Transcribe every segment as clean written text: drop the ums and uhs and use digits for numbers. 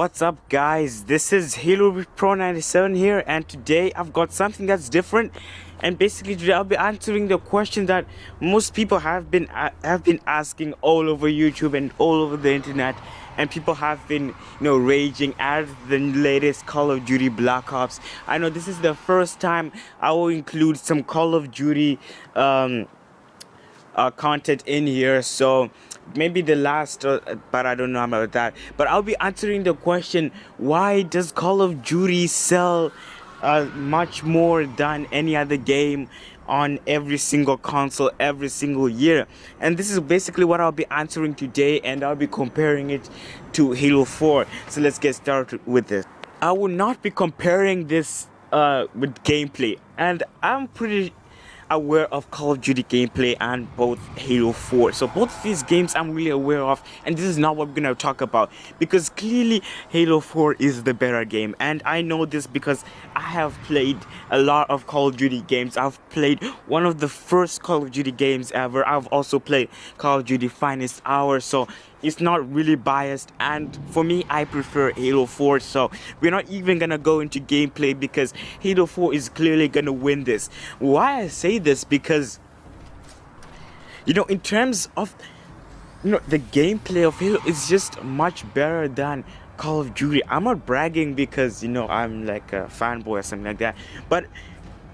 What's up, guys? This is Halo Pro 97 here, and today I've got something that's different. And basically today I'll be answering the question that most people have been asking all over YouTube and all over the internet, and people have been raging at the latest Call of Duty Black Ops. I know this is the first time I will include some Call of Duty content in here, so maybe the last, but I don't know about that. But I'll be answering the question, why does Call of Duty sell much more than any other game on every single console every single year? And this is basically what I'll be answering today, and I'll be comparing it to Halo 4. So let's get started with this. I will not be comparing this with gameplay, and I'm pretty aware of Call of Duty gameplay and both Halo 4. So both of these games I'm really aware of, and this is not what we're gonna talk about, because clearly Halo 4 is the better game. And I know this because I have played a lot of Call of Duty games. I've played one of the first Call of Duty games ever. I've also played Call of Duty Finest Hour, so it's not really biased, and for me I prefer Halo 4. So we're not even gonna go into gameplay because Halo 4 is clearly gonna win this. Why I say this, because in terms of the gameplay of Halo is just much better than Call of Duty. I'm not bragging because I'm like a fanboy or something like that, but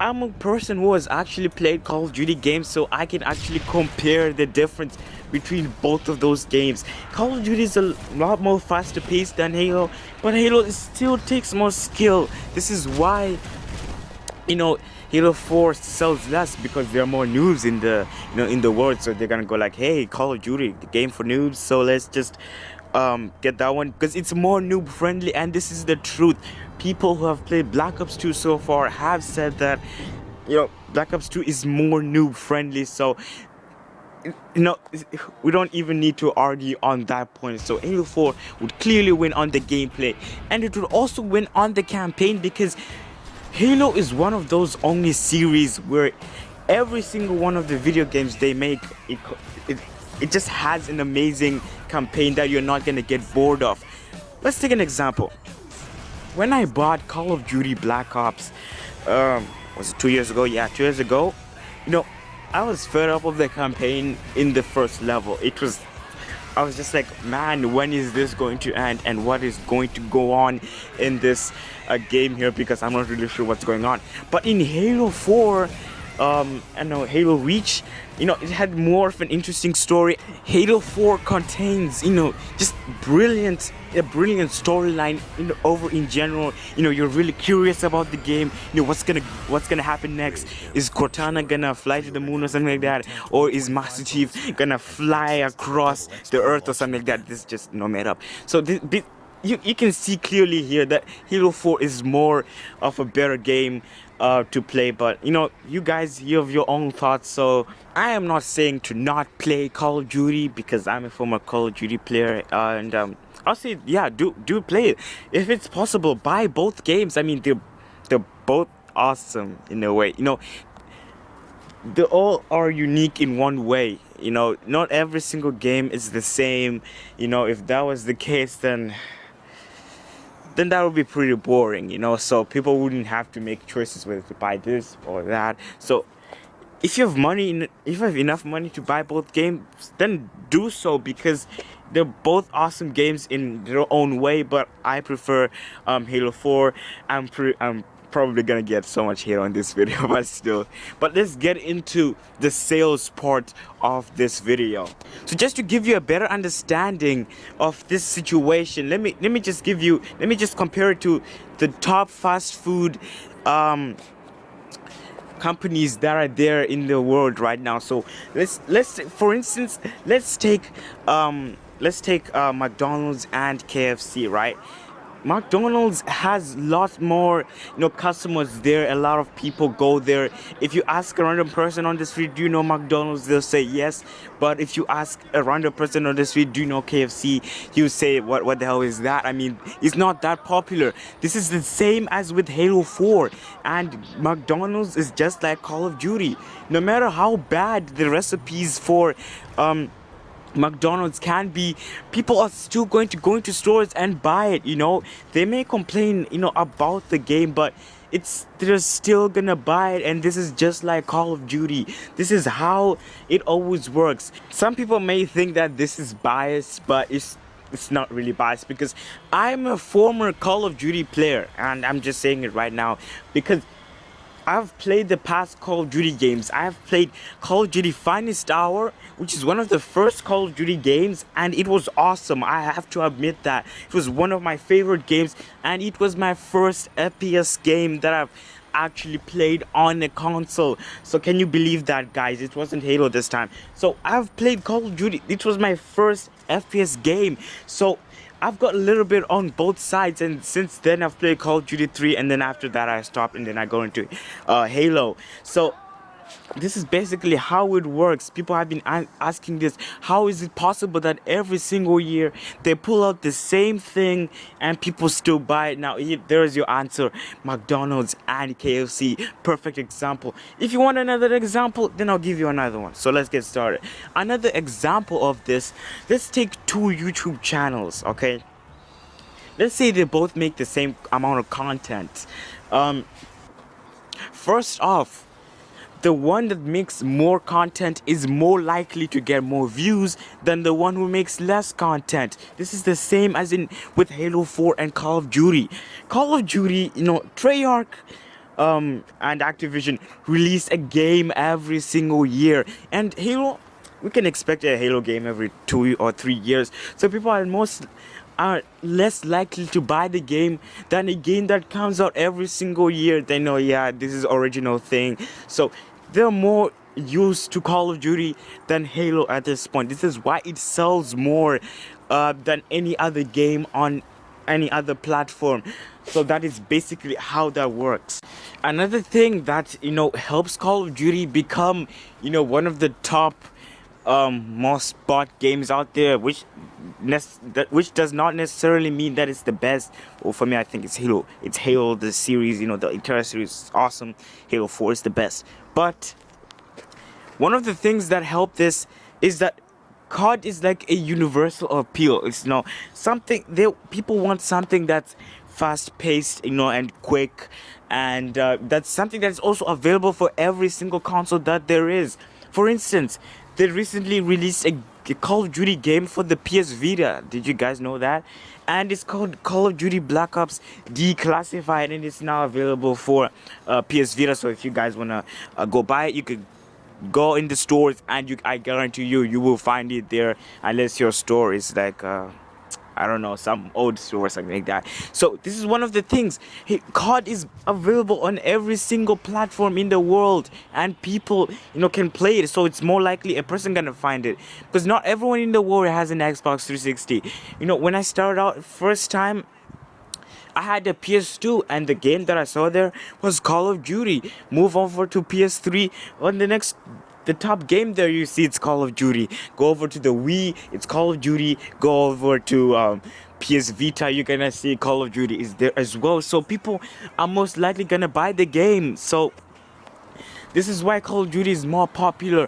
I'm a person who has actually played Call of Duty games, so I can actually compare the difference between both of those games. Call of Duty is a lot more faster paced than Halo, but Halo still takes more skill. This is why Halo 4 sells less, because there are more noobs in the in the world, so they're gonna go like, hey, Call of Duty, the game for noobs, so let's just get that one because it's more noob friendly. And this is the truth. People who have played Black Ops 2 so far have said that Black Ops 2 is more noob friendly, so we don't even need to argue on that point. So Halo 4 would clearly win on the gameplay, and it would also win on the campaign, because Halo is one of those only series where every single one of the video games they make, it just has an amazing campaign that you're not gonna get bored of. Let's take an example. When I bought Call of Duty Black Ops, was it 2 years ago? Yeah, 2 years ago. I was fed up of the campaign in the first level. I was just like, man, when is this going to end, and what is going to go on in this game here, because I'm not really sure what's going on. But in Halo 4, Halo Reach, it had more of an interesting story. Halo 4 contains, just a brilliant storyline. Over in general, you're really curious about the game. What's gonna happen next? Is Cortana gonna fly to the moon or something like that, or is Master Chief gonna fly across the Earth or something like that? This is just made up. So you can see clearly here that Halo 4 is more of a better game to play. But you guys, you have your own thoughts, so I am not saying to not play Call of Duty, because I'm a former Call of Duty player, and I'll say, yeah, do play it if it's possible. Buy both games. I mean, they're both awesome in a way. They all are unique in one way. Not every single game is the same. If that was the case, then that would be pretty boring, so people wouldn't have to make choices whether to buy this or that. So if you have enough money to buy both games, then do so, because they're both awesome games in their own way. But I prefer Halo 4. I'm probably gonna get so much hate on this video, but still. But let's get into the sales part of this video. So just to give you a better understanding of this situation, let me just compare it to the top fast food companies that are there in the world right now. So let's for instance, let's take McDonald's and KFC, right? McDonald's has lots more customers there. A lot of people go there. If you ask a random person on the street, do you know McDonald's, they'll say yes. But if you ask a random person on the street, do you know KFC, he'll say, what the hell is that? I mean, it's not that popular. This is the same as with Halo 4, and McDonald's is just like Call of Duty. No matter how bad the recipes for McDonald's can be, people are still going to go into stores and buy it, you know. They may complain, you know, about the game, but they're still gonna buy it. And this is just like Call of Duty. This is how it always works. Some people may think that this is biased, but it's not really biased, because I'm a former Call of Duty player, and I'm just saying it right now because I've played the past Call of Duty games. I've played Call of Duty Finest Hour, which is one of the first Call of Duty games, and it was awesome. I have to admit that. It was one of my favorite games, and it was my first FPS game that I've actually played on a console. So can you believe that, guys? It wasn't Halo this time. So I've played Call of Duty. It was my first FPS game. So I've got a little bit on both sides, and since then I've played Call of Duty 3, and then after that I stopped, and then I go into Halo. So this is basically how it works. People have been asking this: how is it possible that every single year they pull out the same thing and people still buy it? Now there's your answer: McDonald's and KFC. Perfect example. If you want another example, then I'll give you another one. So let's get started. Another example of this: let's take two YouTube channels, okay? Let's say they both make the same amount of content. First off, the one that makes more content is more likely to get more views than the one who makes less content. This is the same as in with Halo 4 and Call of Duty. Call of Duty, you know, Treyarch and Activision release a game every single year, and Halo, we can expect a Halo game every 2 or 3 years. So people are less likely to buy the game than a game that comes out every single year. They know, yeah, this is original thing. So they're more used to Call of Duty than Halo at this point. This is why it sells more than any other game on any other platform. So that is basically how that works. Another thing that, you know, helps Call of Duty become, you know, one of the top most bought games out there, which does not necessarily mean that it's the best. Well, for me, I think it's Halo. It's Halo, the series, you know, the entire series is awesome. Halo 4 is the best. But one of the things that help this is that COD is like a universal appeal. It's, you know, something people want something that's fast-paced, you know, and quick, and that's something that's also available for every single console that there is. For instance, they recently released a Call of Duty game for the PS Vita. Did you guys know that? And it's called Call of Duty Black Ops Declassified, and it's now available for PS Vita. So if you guys wanna go buy it, you could go in the stores, and I guarantee you will find it there, unless your store is like I don't know, some old store or something like that. So this is one of the things. COD is available on every single platform in the world, and people, you know, can play it. So it's more likely a person gonna find it, because not everyone in the world has an Xbox 360. You know, when I started out first time, I had a PS2, and the game that I saw there was Call of Duty. Move over to PS3, on the top game there you see, it's Call of Duty. Go over to the Wii, it's Call of Duty. Go over to PS Vita, you're gonna see Call of Duty is there as well. So people are most likely gonna buy the game. So this is why Call of Duty is more popular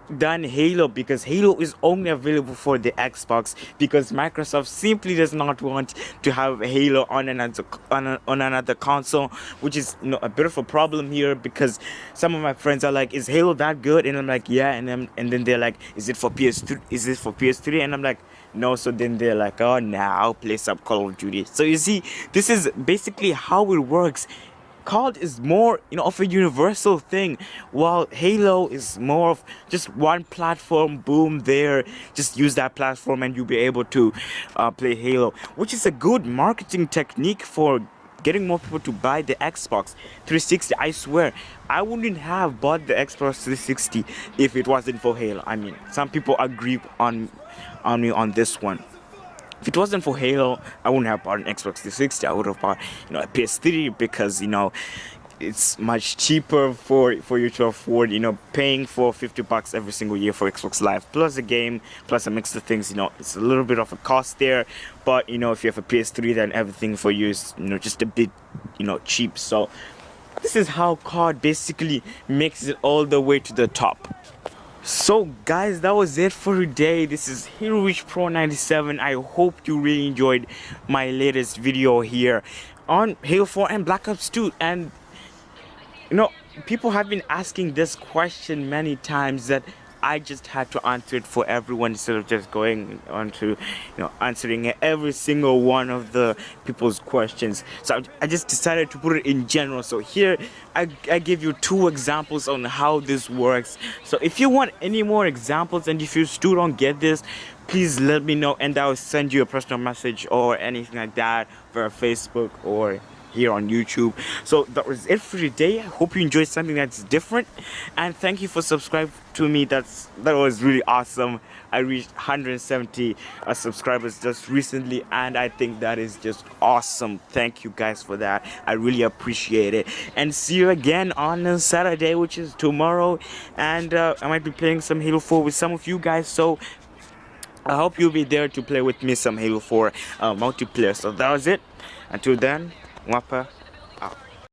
than Halo, because Halo is only available for the Xbox, because Microsoft simply does not want to have Halo on another console, which is, you know, a bit of a problem here, because some of my friends are like, is Halo that good? And I'm like, yeah, and then they're like, is it for PS3? Is it for PS3? And I'm like, no. So then they're like, oh, now I'll play some Call of Duty. So you see, this is basically how it works. COD is more, you know, of a universal thing, while Halo is more of just one platform. Boom, there, just use that platform and you'll be able to play Halo, which is a good marketing technique for getting more people to buy the Xbox 360. I swear, I wouldn't have bought the Xbox 360 if it wasn't for Halo. I mean, some people agree on me on this one. If it wasn't for Halo, I wouldn't have bought an Xbox 360. I would have bought, you know, a PS3, because, you know, it's much cheaper for you to afford, you know, paying for $50 every single year for Xbox Live, plus a game, plus a mix of things. You know, it's a little bit of a cost there, but, you know, if you have a PS3, then everything for you is, you know, just a bit, you know, cheap. So this is how COD basically makes it all the way to the top. So guys, that was it for today. This is Hero Reach Pro 97. I hope you really enjoyed my latest video here on Halo 4 and Black Ops 2. And you know, people have been asking this question many times that I just had to answer it for everyone instead of just going on to, answering every single one of the people's questions. So I just decided to put it in general. So here I give you 2 examples on how this works. So if you want any more examples and if you still don't get this, please let me know and I'll send you a personal message or anything like that via Facebook or here on YouTube. So that was it for today. I hope you enjoyed something that's different, and thank you for subscribing to me. That was really awesome. I reached 170 subscribers just recently, and I think that is just awesome. Thank you guys for that. I really appreciate it, and see you again on Saturday, which is tomorrow, and I might be playing some Halo 4 with some of you guys, so I hope you'll be there to play with me some Halo 4 multiplayer. So that was it. Until then, Wapa.